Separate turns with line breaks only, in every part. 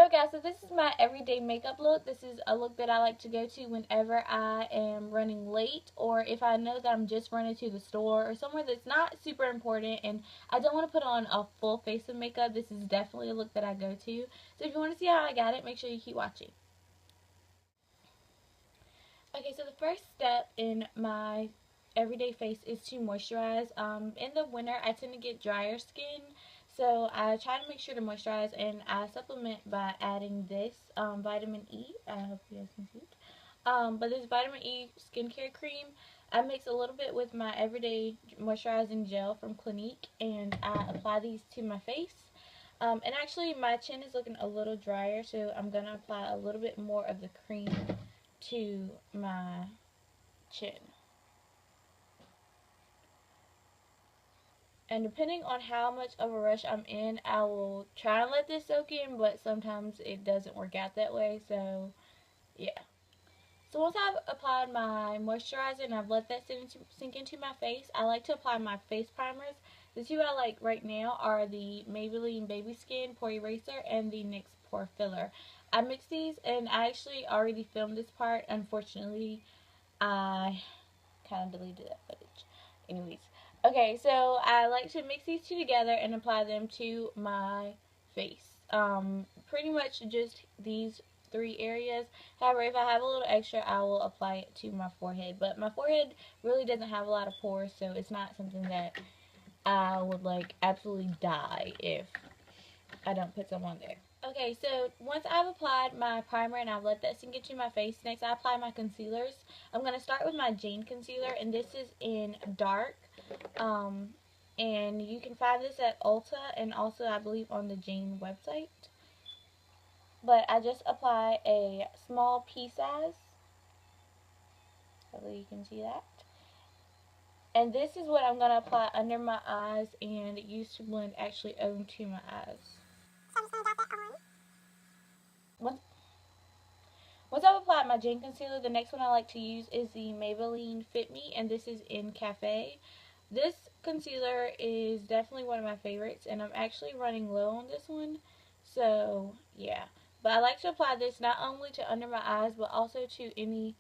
up, guys? So this is my everyday makeup look. This is a look that I like to go to whenever I am running late, or if I know that I'm just running to the store or somewhere that's not super important and I don't want to put on a full face of makeup. This is definitely a look that I go to. So if you want to see how I got it, make sure you keep watching. Okay, so the first step in my everyday face is to moisturize. In the winter, I tend to get drier skin, so I try to make sure to moisturize, and I supplement by adding this vitamin E. I hope you guys can see it. But this vitamin E skincare cream, I mix a little bit with my everyday moisturizing gel from Clinique, and I apply these to my face. And actually, my chin is looking a little drier, so I'm going to apply a little bit more of the cream to my chin. And depending on how much of a rush I'm in, I will try and let this soak in, but sometimes it doesn't work out that way, so yeah. So once I've applied my moisturizer and I've let that sink into my face, I like to apply my face primers. The two I like right now are the Maybelline Baby Skin Pore Eraser and the NYX Pore Filler. I mix these, and I actually already filmed this part. Unfortunately, I kind of deleted that footage. Anyways, okay, so I like to mix these two together and apply them to my face. Pretty much just these three areas. However, if I have a little extra, I will apply it to my forehead. But my forehead really doesn't have a lot of pores, so it's not something that I would like absolutely die if I don't put some on there. Okay, so once I've applied my primer and I've let that sink into my face, next I apply my concealers. I'm going to start with my Jane concealer, and this is in dark. And you can find this at Ulta and also I believe on the Jane website. But I just apply a small pea size. Hopefully you can see that. And this is what I'm going to apply under my eyes and use to blend actually onto my eyes. So I'm just going to drop that on. Once I've applied my Jane concealer, the next one I like to use is the Maybelline Fit Me, and this is in Cafe. This concealer is definitely one of my favorites, and I'm actually running low on this one, so yeah. But I like to apply this not only to under my eyes, but also to any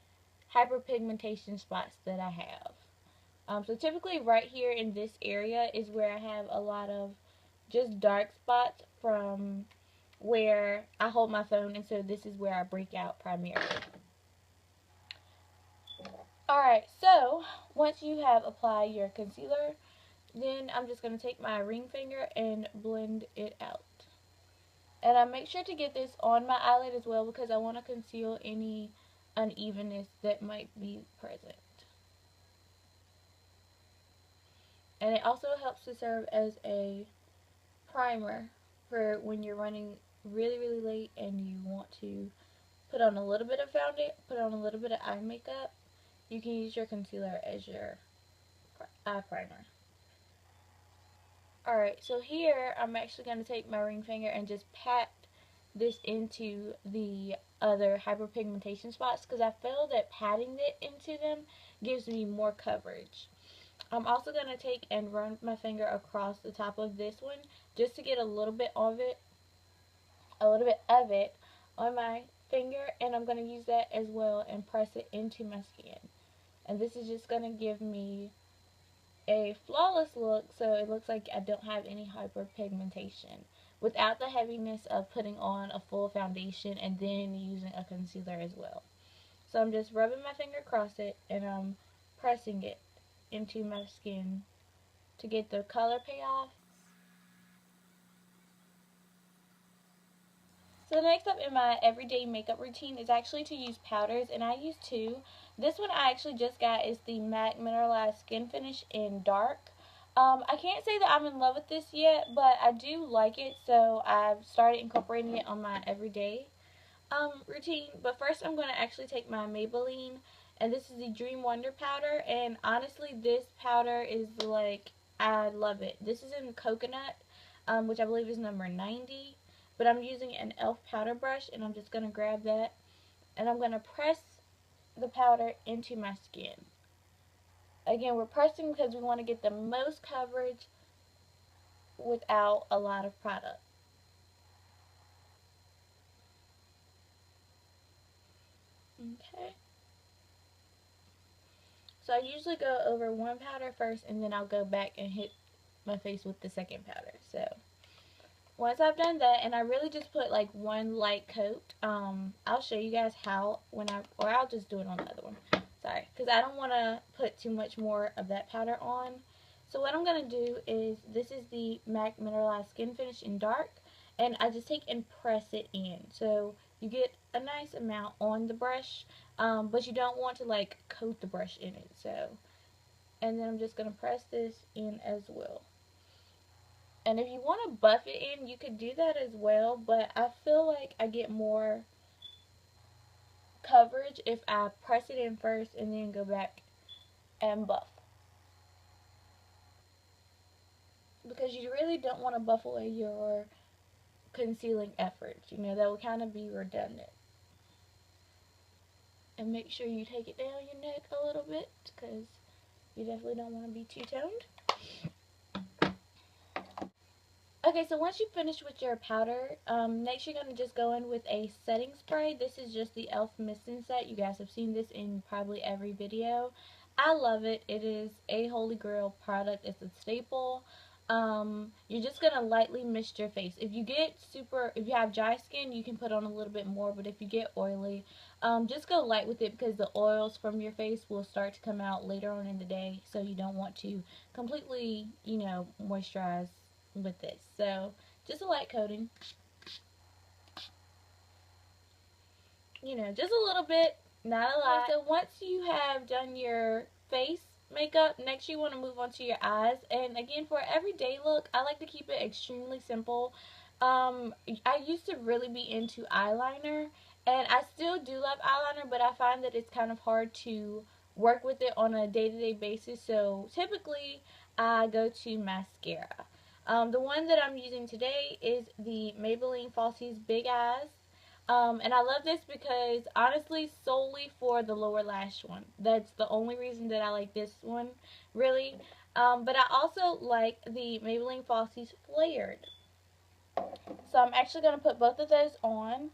hyperpigmentation spots that I have. So typically right here in this area is where I have a lot of just dark spots from where I hold my phone, and so this is where I break out primarily. Alright, so once you have applied your concealer, then I'm just going to take my ring finger and blend it out. And I make sure to get this on my eyelid as well because I want to conceal any unevenness that might be present. And it also helps to serve as a primer for when you're running really late and you want to put on a little bit of foundation, put on a little bit of eye makeup. You can use your concealer as your eye primer. Alright, so here I'm actually going to take my ring finger and just pat this into the other hyperpigmentation spots because I feel that patting it into them gives me more coverage. I'm also going to take and run my finger across the top of this one just to get a little bit of it on my finger, and I'm going to use that as well and press it into my skin. And this is just going to give me a flawless look, so it looks like I don't have any hyperpigmentation without the heaviness of putting on a full foundation and then using a concealer as well. So I'm just rubbing my finger across it and I'm pressing it into my skin to get the color payoff. So next up in my everyday makeup routine is actually to use powders, and I use two. This one I actually just got is the MAC Mineralized Skin Finish in dark. I can't say that I'm in love with this yet, but I do like it, so I've started incorporating it on my everyday routine. But first I'm going to actually take my Maybelline, and this is the Dream Wonder powder, and honestly this powder is like, I love it. This is in coconut, which I believe is number 90. But I'm using an e.l.f. powder brush, and I'm just going to grab that, and I'm going to press the powder into my skin. Again, we're pressing because we want to get the most coverage without a lot of product. Okay. So I usually go over one powder first, and then I'll go back and hit my face with the second powder. So once I've done that, and I really just put like one light coat, I'll show you guys how or I'll just do it on the other one. Sorry, because I don't want to put too much more of that powder on. So what I'm going to do is, this is the MAC Mineralized Skin Finish in Dark, and I just take and press it in. So you get a nice amount on the brush, but you don't want to like coat the brush in it. So, and then I'm just going to press this in as well. And if you want to buff it in, you could do that as well, but I feel like I get more coverage if I press it in first and then go back and buff. Because you really don't want to buff away your concealing efforts. You know, that would kind of be redundant. And make sure you take it down your neck a little bit, because you definitely don't want to be two-toned. Okay, so once you finish with your powder, next you're going to just go in with a setting spray. This is just the e.l.f. Misting Set. You guys have seen this in probably every video. I love it. It is a holy grail product. It's a staple. You're just going to lightly mist your face. If you have dry skin, you can put on a little bit more, but if you get oily, just go light with it, because the oils from your face will start to come out later on in the day, so you don't want to completely, moisturize with this. So just a light coating, just a little bit, not a lot. So once you have done your face makeup, next you want to move on to your eyes. And again, for everyday look, I like to keep it extremely simple. I used to really be into eyeliner, and I still do love eyeliner, but I find that it's kind of hard to work with it on a day-to-day basis. So typically I go to mascara. The one that I'm using today is the Maybelline Falsies Big Eyes. And I love this because, honestly, solely for the lower lash one. That's the only reason that I like this one, really. But I also like the Maybelline Falsies Flared. So I'm actually going to put both of those on.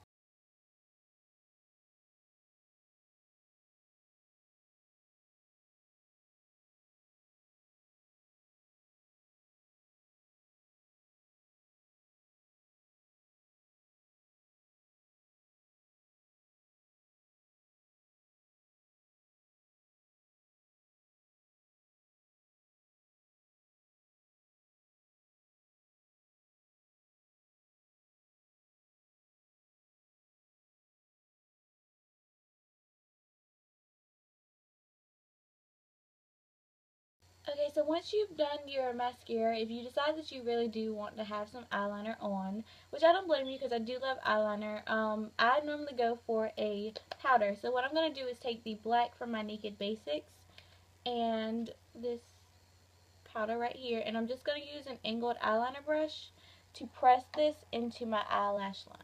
Okay, so once you've done your mascara, if you decide that you really do want to have some eyeliner on, which I don't blame you because I do love eyeliner, I normally go for a powder. So what I'm going to do is take the black from my Naked Basics and this powder right here, and I'm just going to use an angled eyeliner brush to press this into my eyelash line.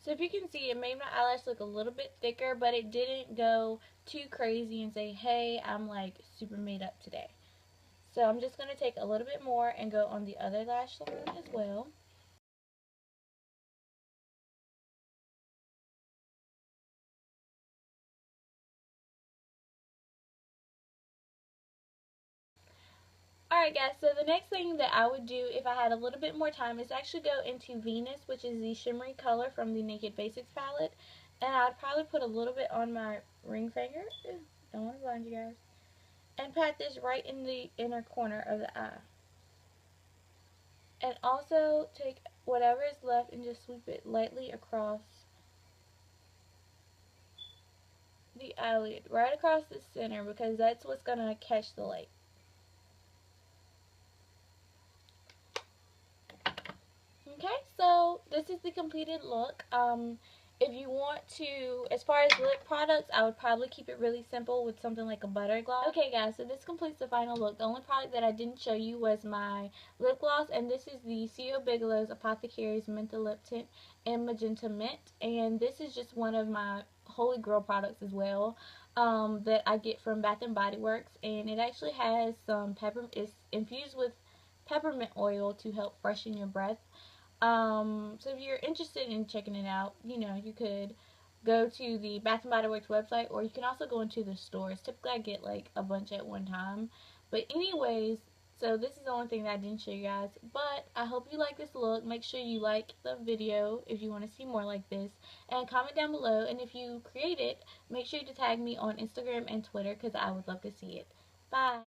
So if you can see, it made my eyelash look a little bit thicker, but it didn't go too crazy and say, hey, I'm like super made up today. So I'm just going to take a little bit more and go on the other lash line as well. Alright guys, so the next thing that I would do if I had a little bit more time is actually go into Venus, which is the shimmery color from the Naked Basics palette. And I'd probably put a little bit on my ring finger. Ew, don't want to blind you guys. And pat this right in the inner corner of the eye. And also take whatever is left and just sweep it lightly across the eyelid, right across the center, because that's what's going to catch the light. Okay, so this is the completed look. If you want to, as far as lip products, I would probably keep it really simple with something like a butter gloss. Okay guys, so this completes the final look. The only product that I didn't show you was my lip gloss, and this is the C.O. Bigelow's Apothecary's Menthol Lip Tint in Magenta Mint. And this is just one of my holy grail products as well, that I get from Bath and Body Works, and it actually has some pepper. It's infused with peppermint oil to help freshen your breath. So if you're interested in checking it out, you could go to the Bath and Body Works website, or you can also go into the stores. Typically, I get like a bunch at one time. But anyways, so this is the only thing that I didn't show you guys. But I hope you like this look. Make sure you like the video if you want to see more like this, and comment down below. And if you create it, make sure to tag me on Instagram and Twitter because I would love to see it. Bye.